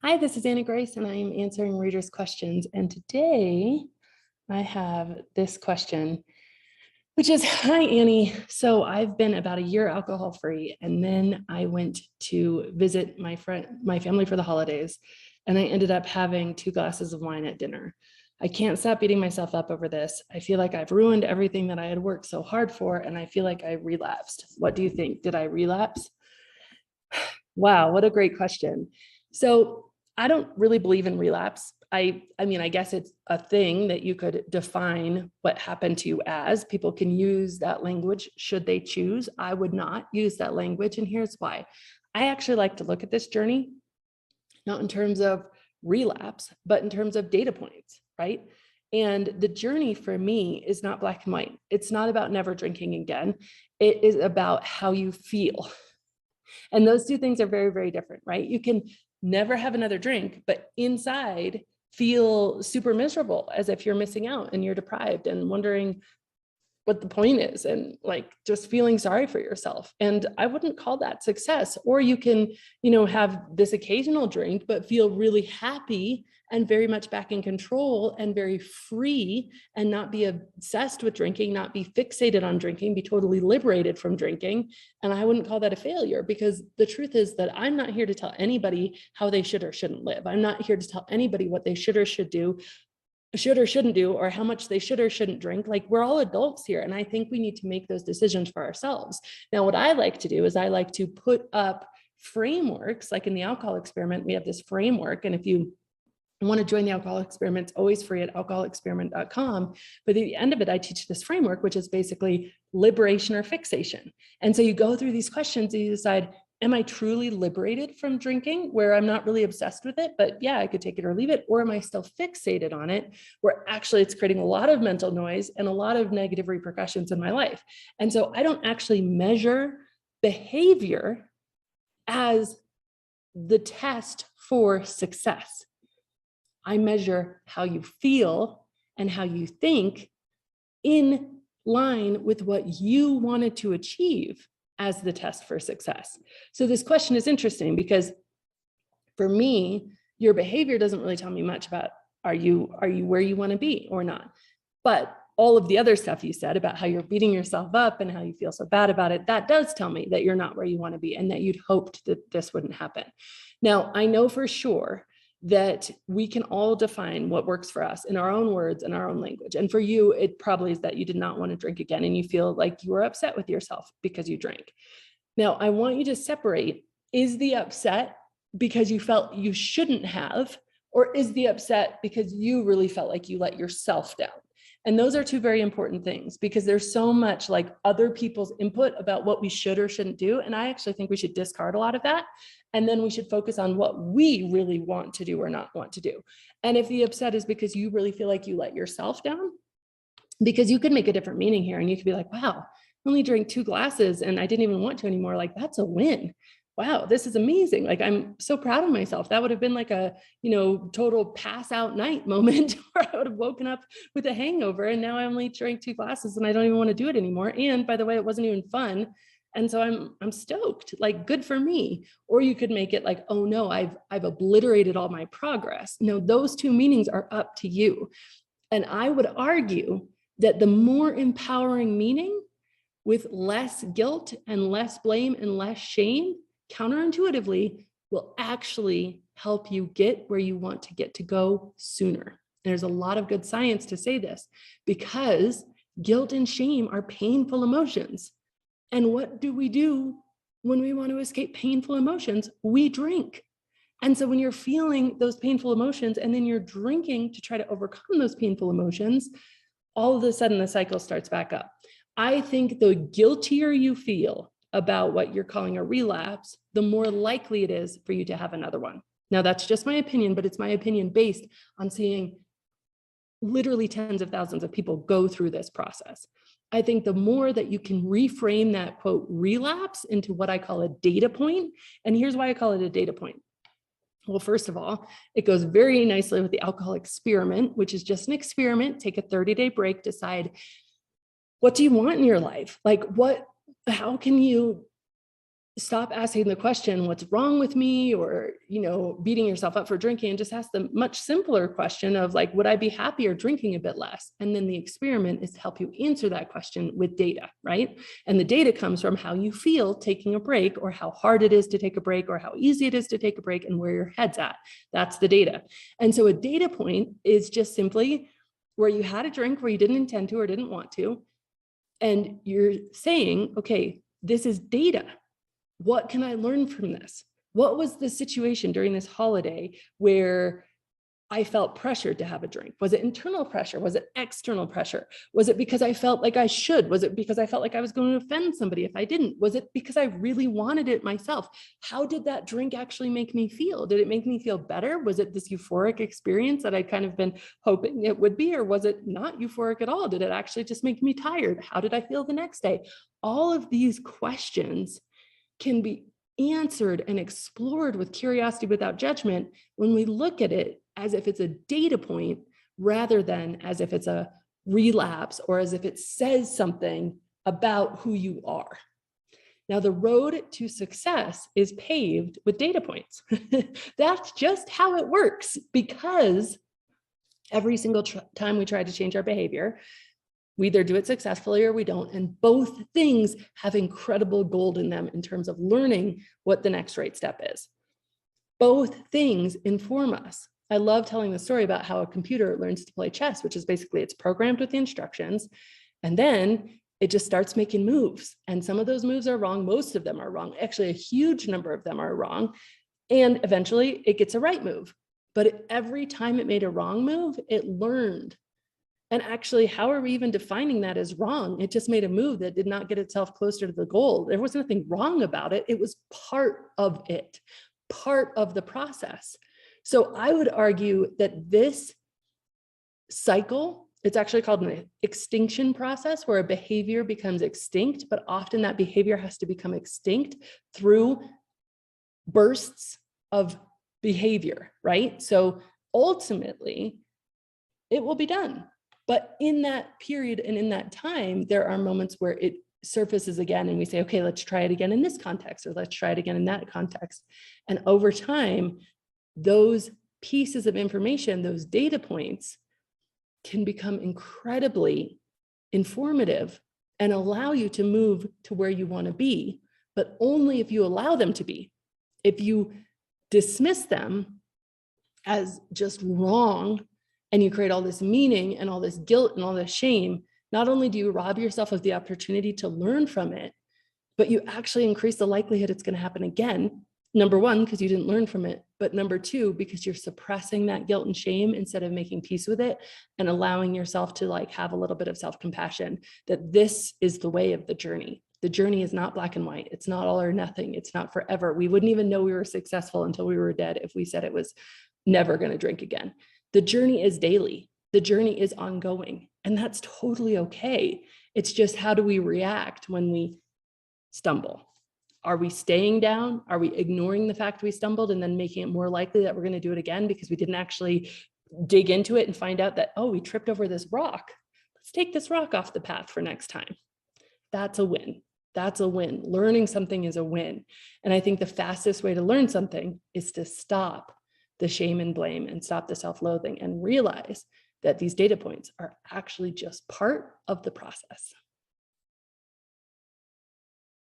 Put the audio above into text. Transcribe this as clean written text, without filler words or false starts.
Hi, this is Anna Grace, and I am answering readers' questions. And today I have this question, which is, hi, Annie. So I've been about a year alcohol-free, and then I went to visit my family for the holidays, and I ended up having 2 glasses of wine at dinner. I can't stop beating myself up over this. I feel like I've ruined everything that I had worked so hard for, and I feel like I relapsed. What do you think? Did I relapse? Wow, what a great question. So I don't really believe in relapse. I mean, I guess it's a thing that you could define what happened to you as. People can use that language should they choose. I would not use that language, and here's why. I actually like to look at this journey, not in terms of relapse, but in terms of data points, right? And the journey for me is not black and white. It's not about never drinking again. It is about how you feel. And those two things are very, very different, right? You can never have another drink, but inside feel super miserable as if you're missing out and you're deprived and wondering what the point is, and like just feeling sorry for yourself. And I wouldn't call that success. Or you can, have this occasional drink, but feel really happy and very much back in control and very free, and not be obsessed with drinking, not be fixated on drinking, be totally liberated from drinking. And I wouldn't call that a failure, because the truth is that I'm not here to tell anybody how they should or shouldn't live. I'm not here to tell anybody what they should or shouldn't do, or how much they should or shouldn't drink. Like, we're all adults here, and I think we need to make those decisions for ourselves. Now, what I like to do is I like to put up frameworks. Like in the alcohol experiment, we have this framework, and if you want to join the alcohol experiment, it's always free at alcoholexperiment.com. But at the end of it, I teach this framework, which is basically liberation or fixation. And so you go through these questions and you decide, am I truly liberated from drinking, where I'm not really obsessed with it, but yeah, I could take it or leave it? Or am I still fixated on it, where actually it's creating a lot of mental noise and a lot of negative repercussions in my life? And so I don't actually measure behavior as the test for success. I measure how you feel and how you think in line with what you wanted to achieve as the test for success. So this question is interesting, because for me, your behavior doesn't really tell me much about are you where you want to be or not. But all of the other stuff you said about how you're beating yourself up and how you feel so bad about it, that does tell me that you're not where you want to be, and that you'd hoped that this wouldn't happen. Now, I know for sure that we can all define what works for us in our own words and our own language. And for you, it probably is that you did not want to drink again, and you feel like you were upset with yourself because you drank. Now, I want you to separate, is the upset because you felt you shouldn't have, or is the upset because you really felt like you let yourself down? And those are two very important things, because there's so much like other people's input about what we should or shouldn't do. And I actually think we should discard a lot of that. And then we should focus on what we really want to do or not want to do. And if the upset is because you really feel like you let yourself down, because you could make a different meaning here, and you could be like, wow, I only drank 2 glasses and I didn't even want to anymore. Like, that's a win. Wow, this is amazing. Like, I'm so proud of myself. That would have been like a, total pass out night moment where I would have woken up with a hangover, and now I only drank 2 glasses and I don't even want to do it anymore. And by the way, it wasn't even fun. And so I'm stoked, like, good for me. Or you could make it like, oh no, I've obliterated all my progress. No, those two meanings are up to you. And I would argue that the more empowering meaning, with less guilt and less blame and less shame, counterintuitively, will actually help you get where you want to get to go sooner. There's a lot of good science to say this, because guilt and shame are painful emotions. And what do we do when we want to escape painful emotions? We drink. And so when you're feeling those painful emotions and then you're drinking to try to overcome those painful emotions, all of a sudden the cycle starts back up. I think the guiltier you feel about what you're calling a relapse, the more likely it is for you to have another one. Now, that's just my opinion, but it's my opinion based on seeing literally tens of thousands of people go through this process. I think the more that you can reframe that quote relapse into what I call a data point, and here's why I call it a data point. Well, first of all, it goes very nicely with the alcohol experiment, which is just an experiment. Take a 30-day break, decide, what do you want in your life? Like, how can you stop asking the question, what's wrong with me? Or, beating yourself up for drinking, and just ask the much simpler question of like, would I be happier drinking a bit less? And then the experiment is to help you answer that question with data, right? And the data comes from how you feel taking a break, or how hard it is to take a break, or how easy it is to take a break, and where your head's at. That's the data. And so a data point is just simply where you had a drink where you didn't intend to or didn't want to, and you're saying, okay, this is data. What can I learn from this? What was the situation during this holiday where I felt pressured to have a drink? Was it internal pressure? Was it external pressure? Was it because I felt like I should? Was it because I felt like I was going to offend somebody if I didn't? Was it because I really wanted it myself? How did that drink actually make me feel? Did it make me feel better? Was it this euphoric experience that I'd kind of been hoping it would be, or was it not euphoric at all? Did it actually just make me tired? How did I feel the next day? All of these questions can be answered and explored with curiosity without judgment when we look at it as if it's a data point rather than as if it's a relapse, or as if it says something about who you are. Now, the road to success is paved with data points. That's just how it works, because every single time we try to change our behavior, we either do it successfully or we don't. And both things have incredible gold in them in terms of learning what the next right step is. Both things inform us. I love telling the story about how a computer learns to play chess, which is basically it's programmed with the instructions, and then it just starts making moves. And some of those moves are wrong. Most of them are wrong. Actually, a huge number of them are wrong. And eventually it gets a right move. But every time it made a wrong move, it learned. And actually, how are we even defining that as wrong? It just made a move that did not get itself closer to the goal. There was nothing wrong about it. It was part of it, part of the process. So I would argue that this cycle, it's actually called an extinction process, where a behavior becomes extinct, but often that behavior has to become extinct through bursts of behavior, right? So ultimately, it will be done. But in that period and in that time, there are moments where it surfaces again and we say, okay, let's try it again in this context, or let's try it again in that context. And over time, those pieces of information, those data points, can become incredibly informative and allow you to move to where you want to be, but only if you allow them to be. If you dismiss them as just wrong, and you create all this meaning and all this guilt and all this shame, not only do you rob yourself of the opportunity to learn from it, but you actually increase the likelihood it's going to happen again. Number one, because you didn't learn from it, but number two, because you're suppressing that guilt and shame instead of making peace with it and allowing yourself to like have a little bit of self-compassion, that this is the way of the journey. The journey is not black and white. It's not all or nothing. It's not forever. We wouldn't even know we were successful until we were dead if we said it was never going to drink again. The journey is daily. The journey is ongoing, and that's totally okay. It's just, how do we react when we stumble? Are we staying down? Are we ignoring the fact we stumbled and then making it more likely that we're going to do it again because we didn't actually dig into it and find out that, oh, we tripped over this rock. Let's take this rock off the path for next time. That's a win. That's a win. Learning something is a win. And I think the fastest way to learn something is to stop the shame and blame and stop the self-loathing and realize that these data points are actually just part of the process.